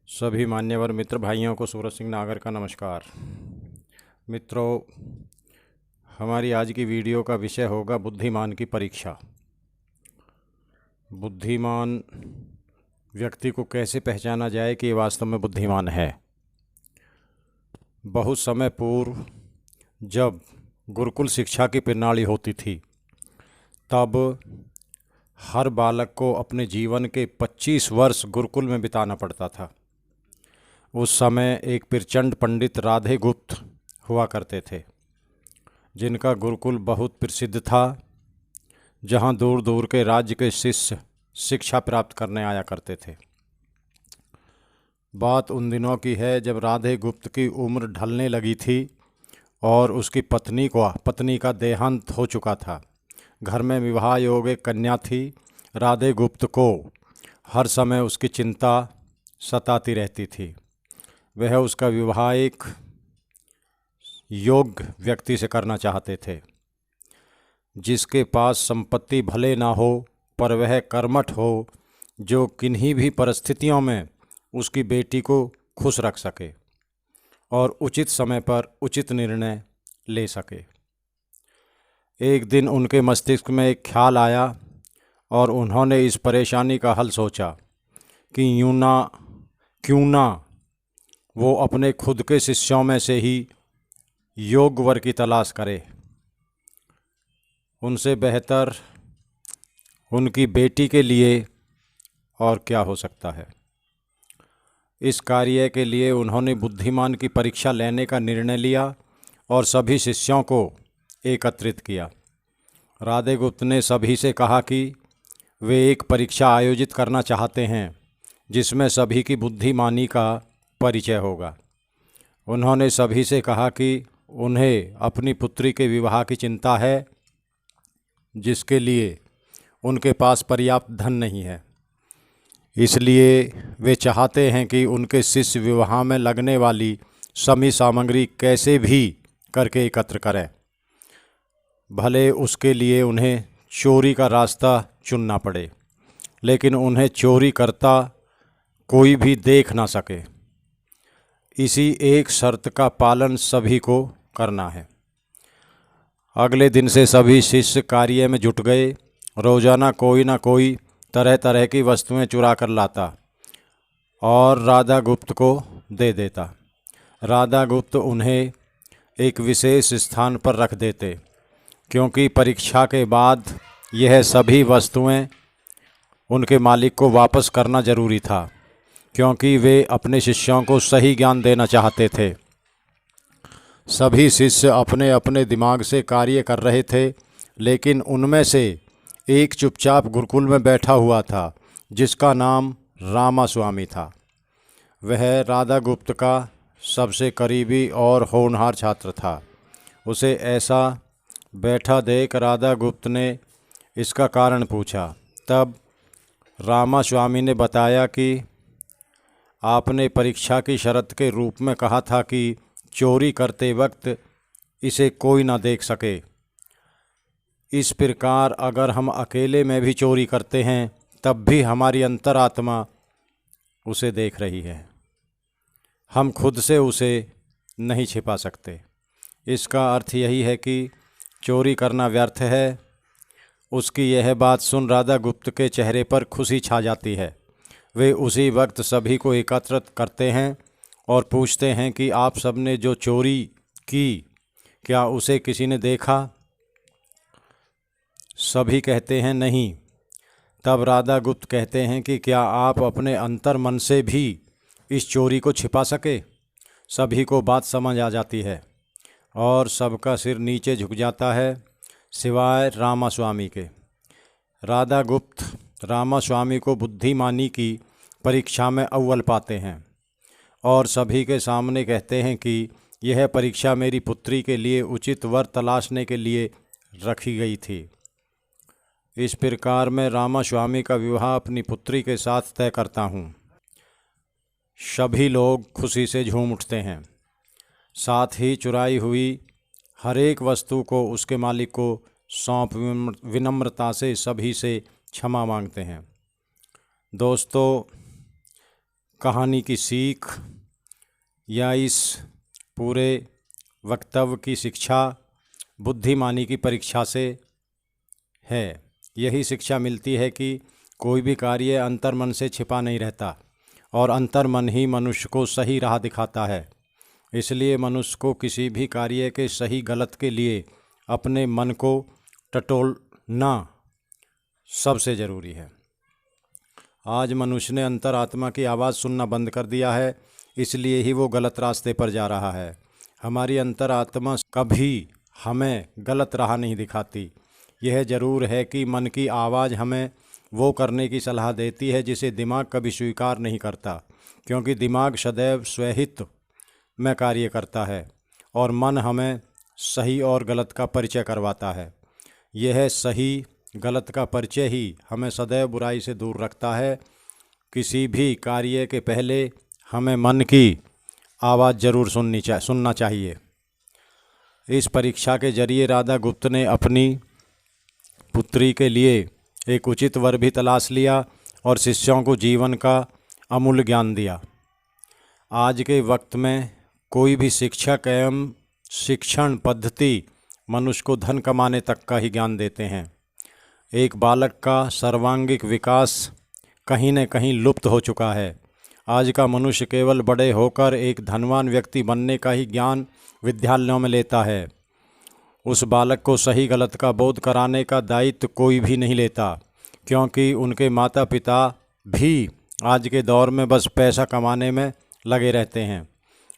सभी मान्यवर मित्र भाइयों को सूरज सिंह नागर का नमस्कार। मित्रों, हमारी आज की वीडियो का विषय होगा बुद्धिमान की परीक्षा। बुद्धिमान व्यक्ति को कैसे पहचाना जाए कि ये वास्तव में बुद्धिमान है। बहुत समय पूर्व जब गुरुकुल शिक्षा की प्रणाली होती थी, तब हर बालक को अपने जीवन के 25 वर्ष गुरुकुल में बिताना पड़ता था। उस समय एक प्रचंड पंडित राधे गुप्त हुआ करते थे, जिनका गुरुकुल बहुत प्रसिद्ध था, जहां दूर दूर के राज्य के शिष्य शिक्षा प्राप्त करने आया करते थे। बात उन दिनों की है जब राधे गुप्त की उम्र ढलने लगी थी और उसकी पत्नी का देहांत हो चुका था। घर में विवाह योग्य एक कन्या थी। राधे गुप्त को हर समय उसकी चिंता सताती रहती थी। वह उसका विवाह एक योग्य व्यक्ति से करना चाहते थे, जिसके पास संपत्ति भले ना हो पर वह कर्मठ हो, जो किन्हीं भी परिस्थितियों में उसकी बेटी को खुश रख सके और उचित समय पर उचित निर्णय ले सके। एक दिन उनके मस्तिष्क में एक ख्याल आया और उन्होंने इस परेशानी का हल सोचा कि क्यों ना वो अपने खुद के शिष्यों में से ही योग्य वर की तलाश करे। उनसे बेहतर उनकी बेटी के लिए और क्या हो सकता है। इस कार्य के लिए उन्होंने बुद्धिमान की परीक्षा लेने का निर्णय लिया और सभी शिष्यों को एकत्रित किया। राधे गुप्त ने सभी से कहा कि वे एक परीक्षा आयोजित करना चाहते हैं, जिसमें सभी की बुद्धिमानी का परिचय होगा। उन्होंने सभी से कहा कि उन्हें अपनी पुत्री के विवाह की चिंता है, जिसके लिए उनके पास पर्याप्त धन नहीं है। इसलिए वे चाहते हैं कि उनके शिष्य विवाह में लगने वाली सभी सामग्री कैसे भी करके एकत्र करें, भले उसके लिए उन्हें चोरी का रास्ता चुनना पड़े, लेकिन उन्हें चोरी करता कोई भी देख ना सके। इसी एक शर्त का पालन सभी को करना है। अगले दिन से सभी शिष्य कार्य में जुट गए। रोजाना कोई ना कोई तरह तरह की वस्तुएं चुरा कर लाता और राधा गुप्त को दे देता। राधा गुप्त उन्हें एक विशेष स्थान पर रख देते, क्योंकि परीक्षा के बाद यह सभी वस्तुएं उनके मालिक को वापस करना जरूरी था, क्योंकि वे अपने शिष्यों को सही ज्ञान देना चाहते थे। सभी शिष्य अपने अपने दिमाग से कार्य कर रहे थे, लेकिन उनमें से एक चुपचाप गुरुकुल में बैठा हुआ था, जिसका नाम रामास्वामी था। वह राधा गुप्त का सबसे करीबी और होनहार छात्र था। उसे ऐसा बैठा देख राधा गुप्त ने इसका कारण पूछा। तब रामास्वामी ने बताया कि आपने परीक्षा की शर्त के रूप में कहा था कि चोरी करते वक्त इसे कोई ना देख सके। इस प्रकार अगर हम अकेले में भी चोरी करते हैं, तब भी हमारी अंतरात्मा उसे देख रही है। हम खुद से उसे नहीं छिपा सकते। इसका अर्थ यही है कि चोरी करना व्यर्थ है। उसकी यह बात सुन राधा गुप्त के चेहरे पर खुशी छा जाती है। वे उसी वक्त सभी को एकत्रित करते हैं और पूछते हैं कि आप सबने जो चोरी की, क्या उसे किसी ने देखा? सभी कहते हैं नहीं। तब राधा गुप्त कहते हैं कि क्या आप अपने अंतर मन से भी इस चोरी को छिपा सके? सभी को बात समझ आ जाती है और सबका सिर नीचे झुक जाता है, सिवाय रामास्वामी के। राधा गुप्त रामास्वामी को बुद्धिमानी की परीक्षा में अव्वल पाते हैं और सभी के सामने कहते हैं कि यह परीक्षा मेरी पुत्री के लिए उचित वर तलाशने के लिए रखी गई थी। इस प्रकार मैं रामास्वामी का विवाह अपनी पुत्री के साथ तय करता हूँ। सभी लोग खुशी से झूम उठते हैं। साथ ही चुराई हुई हर एक वस्तु को उसके मालिक को सौंप विनम्रता से सभी से क्षमा मांगते हैं। दोस्तों, कहानी की सीख या इस पूरे वक्तव्य की शिक्षा बुद्धिमानी की परीक्षा से है। यही शिक्षा मिलती है कि कोई भी कार्य अंतर्मन से छिपा नहीं रहता और अंतर्मन ही मनुष्य को सही राह दिखाता है। इसलिए मनुष्य को किसी भी कार्य के सही गलत के लिए अपने मन को टटोलना सबसे ज़रूरी है। आज मनुष्य ने अंतरात्मा की आवाज़ सुनना बंद कर दिया है, इसलिए ही वो गलत रास्ते पर जा रहा है। हमारी अंतरात्मा कभी हमें गलत राह नहीं दिखाती। यह ज़रूर है कि मन की आवाज़ हमें वो करने की सलाह देती है जिसे दिमाग कभी स्वीकार नहीं करता, क्योंकि दिमाग सदैव स्वहित में कार्य करता है और मन हमें सही और गलत का परिचय करवाता है। यह सही गलत का परिचय ही हमें सदैव बुराई से दूर रखता है। किसी भी कार्य के पहले हमें मन की आवाज़ ज़रूर सुनना चाहिए। इस परीक्षा के जरिए राधा गुप्त ने अपनी पुत्री के लिए एक उचित वर भी तलाश लिया और शिष्यों को जीवन का अमूल्य ज्ञान दिया। आज के वक्त में कोई भी शिक्षक एवं शिक्षण पद्धति मनुष्य को धन कमाने तक का ही ज्ञान देते हैं। एक बालक का सर्वांगीण विकास कहीं न कहीं लुप्त हो चुका है। आज का मनुष्य केवल बड़े होकर एक धनवान व्यक्ति बनने का ही ज्ञान विद्यालयों में लेता है। उस बालक को सही गलत का बोध कराने का दायित्व कोई भी नहीं लेता, क्योंकि उनके माता पिता भी आज के दौर में बस पैसा कमाने में लगे रहते हैं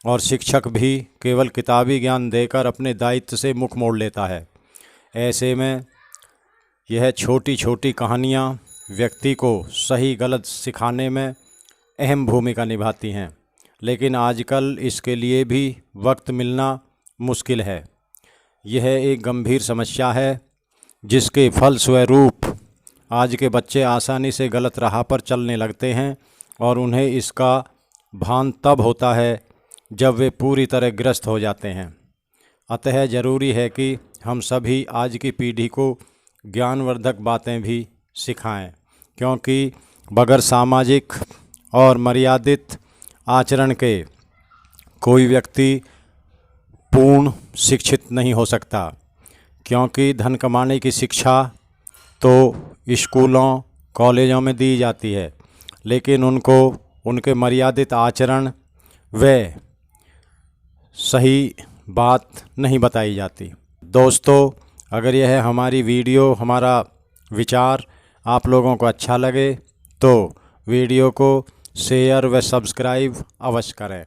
और शिक्षक भी केवल किताबी ज्ञान देकर अपने दायित्व से मुख मोड़ लेता है। ऐसे में यह छोटी छोटी कहानियाँ व्यक्ति को सही गलत सिखाने में अहम भूमिका निभाती हैं, लेकिन आजकल इसके लिए भी वक्त मिलना मुश्किल है। यह एक गंभीर समस्या है जिसके फलस्वरूप आज के बच्चे आसानी से गलत राह पर चलने लगते हैं और उन्हें इसका भान तब होता है जब वे पूरी तरह ग्रस्त हो जाते हैं। अतः ज़रूरी है कि हम सभी आज की पीढ़ी को ज्ञानवर्धक बातें भी सिखाएं, क्योंकि बगैर सामाजिक और मर्यादित आचरण के कोई व्यक्ति पूर्ण शिक्षित नहीं हो सकता। क्योंकि धन कमाने की शिक्षा तो स्कूलों कॉलेजों में दी जाती है, लेकिन उनको उनके मर्यादित आचरण व सही बात नहीं बताई जाती। दोस्तों, अगर यह हमारी वीडियो, हमारा विचार आप लोगों को अच्छा लगे तो वीडियो को शेयर व सब्सक्राइब अवश्य करें।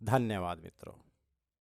धन्यवाद मित्रों।